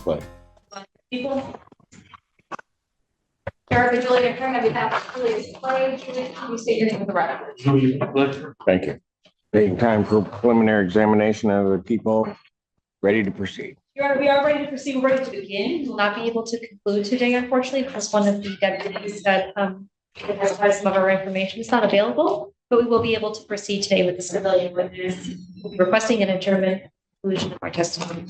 But People. Erica, Julia, Karen, on behalf of Julia's play, Julia, can you state your name for the record? thank you. Taking time for preliminary examination of the people ready to proceed. We are ready to proceed. We're ready to begin. We'll not be able to conclude today, unfortunately, because one of the deputies that has some of our information is not available, but we will be able to proceed today with the civilian witness requesting an adjournment conclusion of our testimony.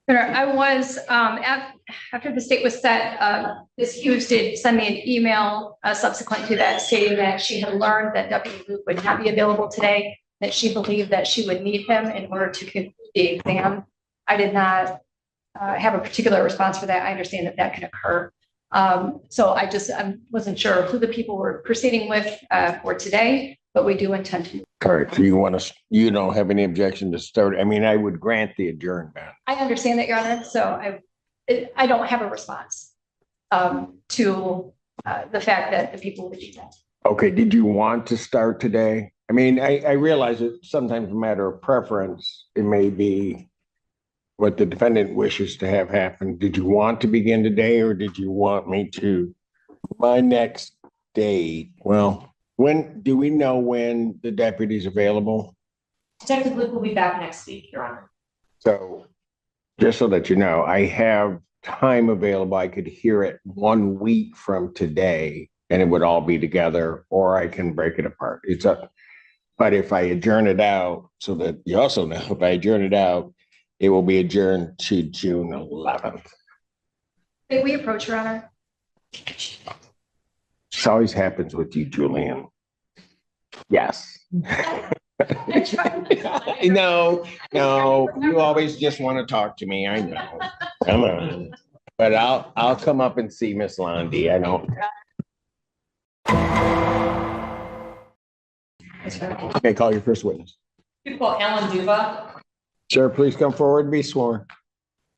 I was, after the state was set, Ms. Hughes did send me an email subsequent to that stating that she had learned that Deputy Luke would not be available today, that she believed that she would need him in order to conclude the exam. I did not have a particular response for that. I understand that that can occur. So I wasn't sure who the people were proceeding with for today, but we do intend to. All right, so you don't have any objection to start? I mean, I would grant the adjournment. I understand that, Your Honor, so I don't have a response to the fact that the people would do that. Okay, did you want to start today? I mean, I realize it's sometimes a matter of preference. It may be what the defendant wishes to have happen. Did you want to begin today, or did you want me to? My next date, well, when do we know when the deputy's available? Detective Luke will be back next week, Your Honor. So just so that you know, I have time available. I could hear it 1 week from today and it would all be together, or I can break it apart. It's up. But if I adjourn it out, so that you also know, if I adjourn it out, it will be adjourned to June 11th. May we approach, Your Honor? This always happens with you, Julian. Yes. No, you always just want to talk to me. I know. Come on. But I'll come up and see Miss Landy. I don't. Okay, call your first witness. You call Alan Duva. Sir, please come forward and be sworn.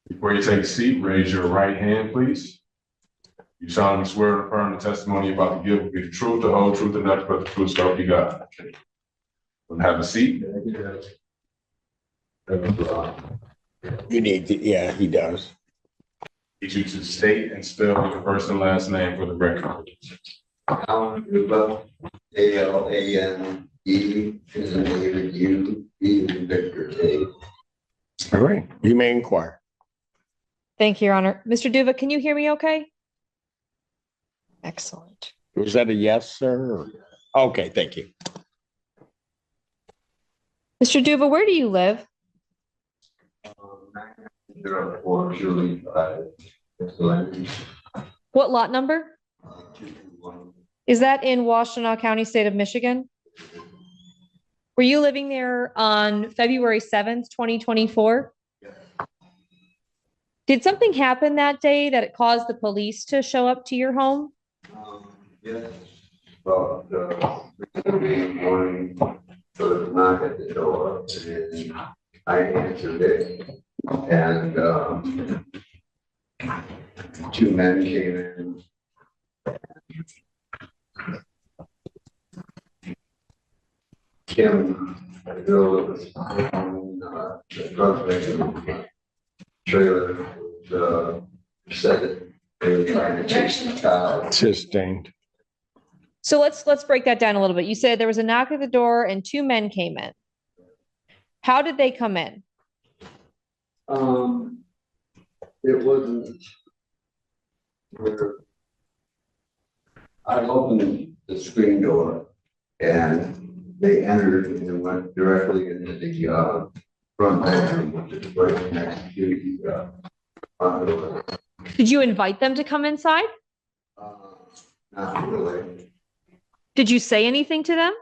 Before you take a seat, raise your right hand, please. You solemnly swear to affirm the testimony you're about to give will be the truth, the whole truth, and nothing but the truth, so help you God. Have a seat. You need to, yeah, he does. Need you to state and spell your first and last name for the record. Alan Duva, ALANE, is the name of you, B in Victor, A. All right, you may inquire. Thank you, Your Honor. Mr. Duva, can you hear me okay? Excellent. Was that a yes, sir? Okay, thank you. Mr. Duva, where do you live? What lot number? Is that in Washtenaw County, state of Michigan? Were you living there on February 7th, 2024? Did something happen that day that it caused the police to show up to your home? Yes, but morning, so the knock at the door, and I answered it, and two men came in. Kim, the girl that was on the drug victim trailer, said that they were trying to chase the child. Sustained. So let's break that down a little bit. You said there was a knock at the door and two men came in. How did they come in? It wasn't where I opened the screen door and they entered and went directly into the front bedroom, which is right next to the front door. Did you invite them to come inside? Not really. Did you say anything to them?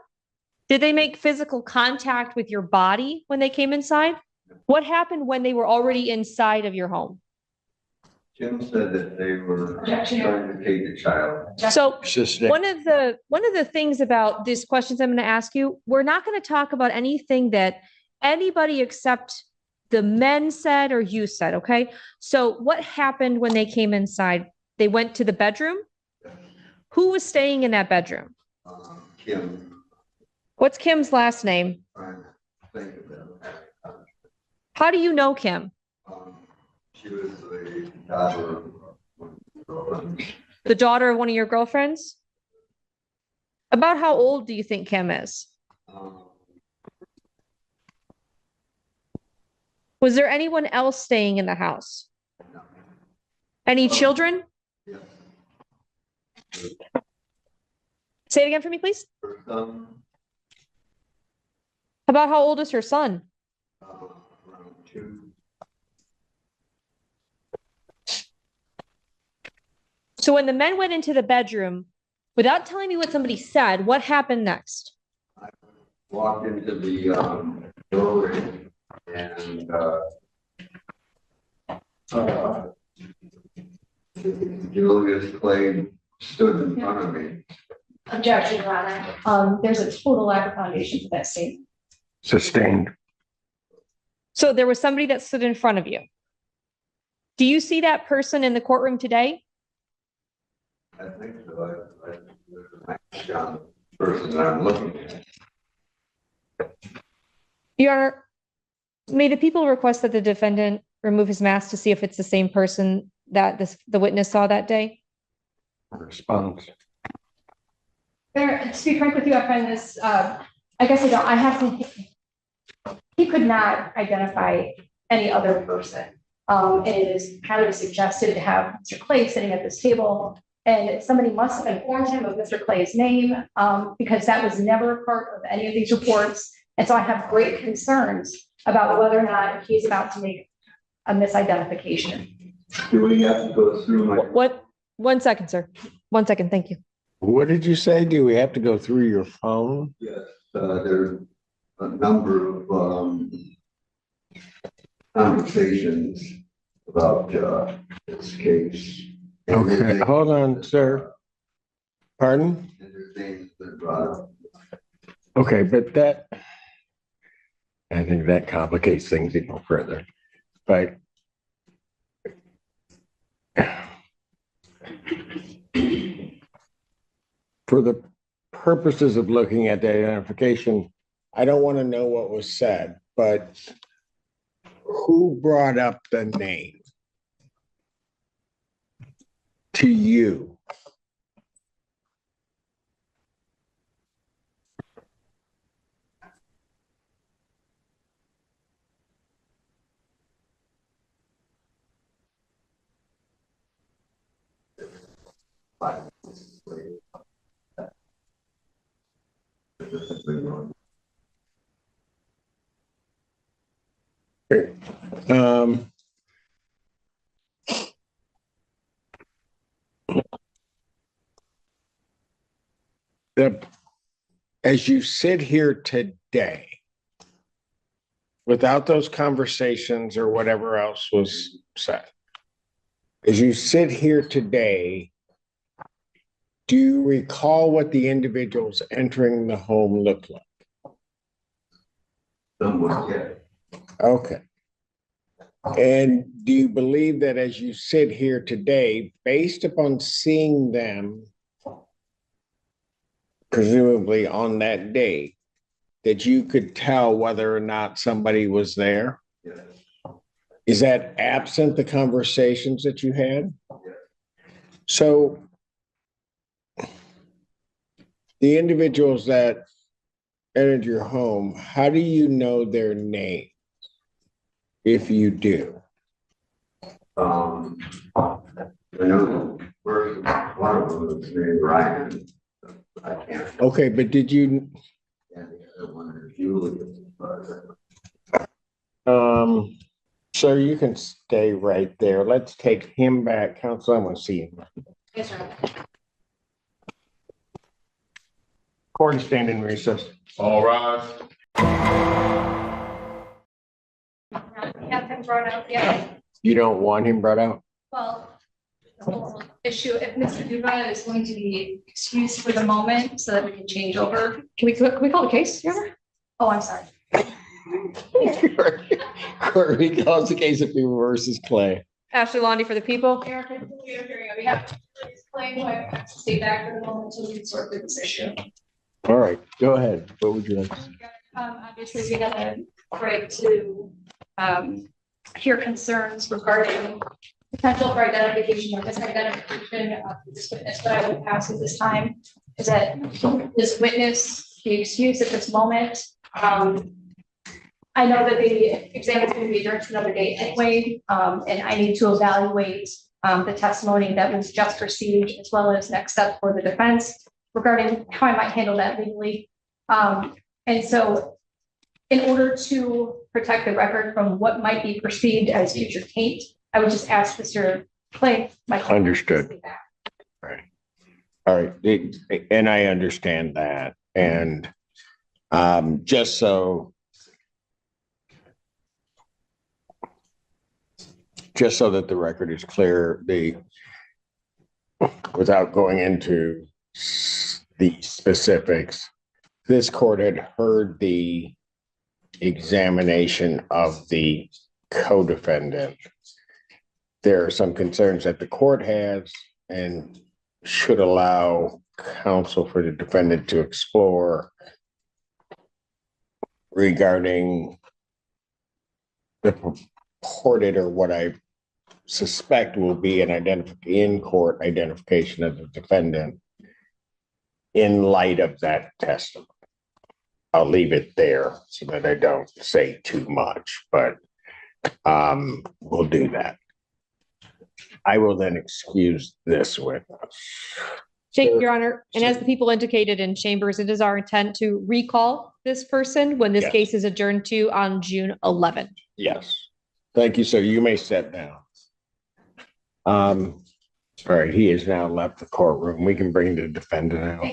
Did they make physical contact with your body when they came inside? What happened when they were already inside of your home? Jim said that they were trying to take the child. So Sustained. one of the things about these questions I'm going to ask you, we're not going to talk about anything that anybody except the men said or you said, okay? So what happened when they came inside? They went to the bedroom? Who was staying in that bedroom? Kim. What's Kim's last name? Trying to think about it. How do you know Kim? She was the daughter of one of the girlfriends. The daughter of one of your girlfriends? About how old do you think Kim is? Was there anyone else staying in the house? Any children? Yes. Say it again for me, please. Her son, About how old is her son? around 2. So when the men went into the bedroom, without telling me what somebody said, what happened next? Walked into the doorway and Julius Clay stood in front of me. Objection, Your Honor. There's a total lack of foundation for that statement. Sustained. So there was somebody that stood in front of you. Do you see that person in the courtroom today? I think so. There's a person that I'm looking at. Your Honor, may the people request that the defendant remove his mask to see if it's the same person that the witness saw that day? Response. There, to be frank with you, I find this, I guess I don't, I have to, he could not identify any other person. And it is highly suggested to have Mr. Clay sitting at this table, and somebody must have informed him of Mr. Clay's name, because that was never a part of any of these reports. And so I have great concerns about whether or not he's about to make a misidentification. Do we have to go through my? What? 1 second, sir. 1 second. Thank you. What did you say? Do we have to go through your phone? Yes, there's a number of conversations about this case. And Okay, their hold on, names- sir. Pardon? And their names been brought up. Okay, but that, I think that complicates things even further, but for the purposes of looking at the identification, I don't want to know what was said, but who brought up the name to you? Um, as you sit here today, without those conversations or whatever else was said, as you sit here today, do you recall what the individuals entering the home looked like? Someone, yeah. Okay. And do you believe that as you sit here today, based upon seeing them presumably on that day, that you could tell whether or not somebody was there? Yes. Is that absent the conversations that you had? Yes. So the individuals that entered your home, how do you know their name? If you do. I know one of them is named Ryan. I can't. Okay, but did you, And the other one is Julius. sir, you can stay right there. Let's take him back. Counsel, I want to see him. Yes, sir. Court is standing in recess. All rise. Have him brought out, yeah. You don't want him brought out? Well, the whole issue, if Mr. Duva is going to be excused for the moment so that we can change over. Can we call the case, Your Honor? Oh, I'm sorry. Court recalls the case of People versus Clay. Ashley Londy for the people. Erica, we have to explain why I have to stay back for the moment so we can sort through this issue. All right, go ahead. What would you like to say? Obviously, we had a break to hear concerns regarding potential for identification or misidentification of this witness. What I would ask at this time is that this witness be excused at this moment. I know that the exam is going to be adjourned to another date anyway, and I need to evaluate the testimony that was just received, as well as next step for the defense regarding how I might handle that legally. And so in order to protect the record from what might be perceived as future taint, I would just ask Mr. Clay. Understood. Right. All right. And I understand that. And just so that the record is clear, without going into the specifics, this court had heard the examination of the co-defendant. There are some concerns that the court has and should allow counsel for the defendant to explore regarding the purported, or what I suspect will be an in-court identification of the defendant in light of that testimony. I'll leave it there so that I don't say too much, but we'll do that. I will then excuse this witness. Thank you, Your Honor. And as the people indicated in chambers, it is our intent to recall this person when this Yes. case is adjourned to on June 11th. Yes. Thank you, sir. You may sit down. All right, he has now left the courtroom. We can bring the defendant out.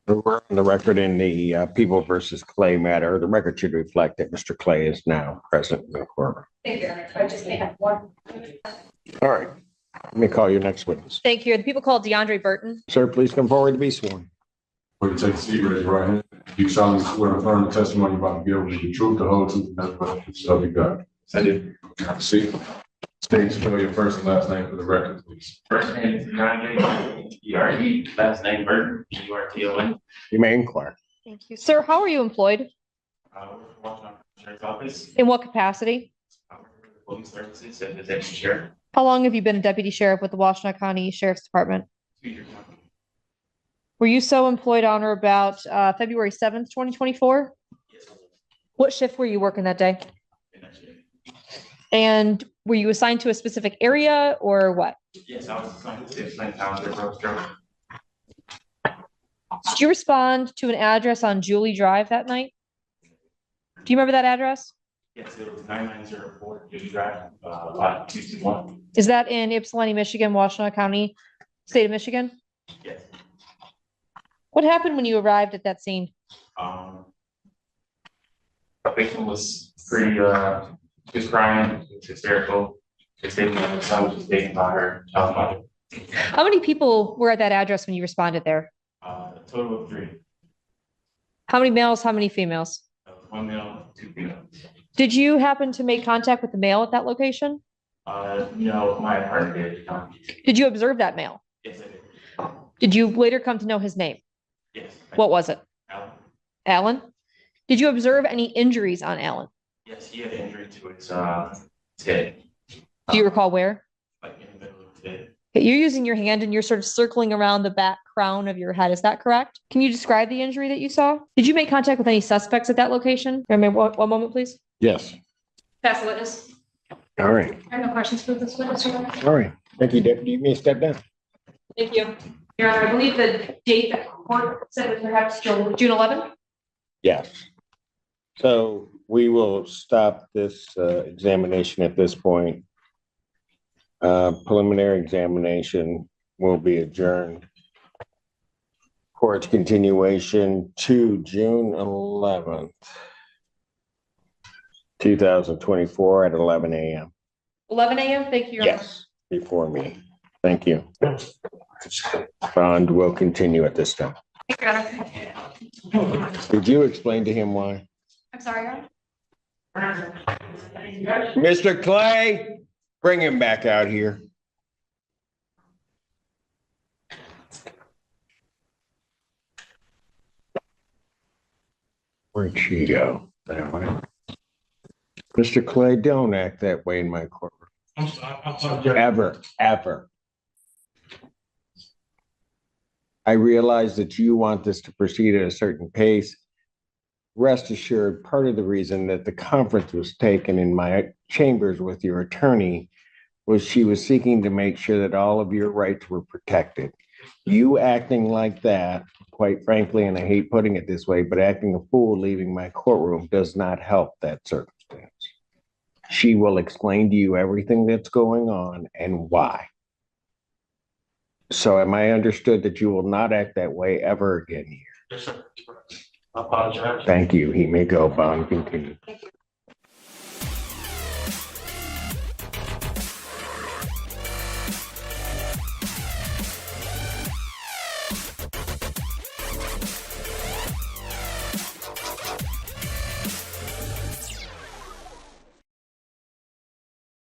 We're on the record in the People versus Clay matter. The record should reflect that Mr. Clay is now present in the courtroom. Thank you. I just may have one. All right, let me call your next witness. Thank you. The people called DeAndre Burton. Sir, please come forward to be sworn. Will you take a seat, raise your right hand? You solemnly swear to affirm the testimony about to give the truth, the whole truth, and nothing but the truth, so help you God. I did. Have a seat. State spell your first and last name for the record, please. First name is DeAndre, E-R-E, last name Burton, B-U-R-T-O-N. You may inquire. Thank you. Sir, how are you employed? Work for Washington Sheriff's Office. In what capacity? I work for the Police Services as a deputy sheriff. How long have you been a deputy sheriff with the Washtenaw County Sheriff's Department? 2 years now. Were you so employed on or about February 7th, 2024? Yes, What shift were you working that day? in that shift. And were you assigned to a specific area or what? Yes, I was assigned to 6,000 Rose Drive. Did you respond to an address on Julie Drive that night? Do you remember that address? Yes, it was 9904 Judy Drive, lot 221. Is that in Ypsilanti, Michigan, Washtenaw County, state of Michigan? Yes. What happened when you arrived at that scene? The patient was pretty, she was crying, she was hysterical. She stated that her son was just taken by her child's mother. How many people were at that address when you responded there? A total of 3. How many males, how many females? 1 male, 2 females. Did you happen to make contact with the male at that location? No, my partner did. Did you observe that male? Yes, I did. Did you later come to know his name? Yes. What was it? Alan? Alan? Did you observe any injuries on Alan? Yes, he had an injury to his head, Do you recall where? like in the middle of his head. Okay, you're using your hand and you're sort of circling around the back crown of your head. Is that correct? Can you describe the injury that you saw? Did you make contact with any suspects at that location? Remember, one moment, please. Yes. Pass the witness. All right. I have no questions for this witness. Your Honor. All right. Thank you, Deputy. You may step down. Thank you. Your Honor, I believe the date that court said was perhaps June 11th. Yes. So we will stop this examination at this point. Preliminary examination will be adjourned. Court's continuation to June 11th, 2024 at 11 a.m. 11 a.m. Thank you, Your Honor. Yes, before me. Thank you. Bond will continue at this time. Thank you, Your Honor. Did you explain to him why? I'm sorry, Your Honor. Mr. Clay, bring him back out here. Where'd she go? That way. Mr. Clay, don't act that way in my courtroom. I'm sorry, I apologize. Ever, ever. I realize that you want this to proceed at a certain pace. Rest assured, part of the reason that the conference was taken in my chambers with your attorney was she was seeking to make sure that all of your rights were protected. You acting like that, quite frankly, and I hate putting it this way, but acting a fool leaving my courtroom does not help that circumstance. She will explain to you everything that's going on and why. So am I understood that you will not act that way ever again here? Yes, sir. I apologize. Thank you. He may go, Bond, continue.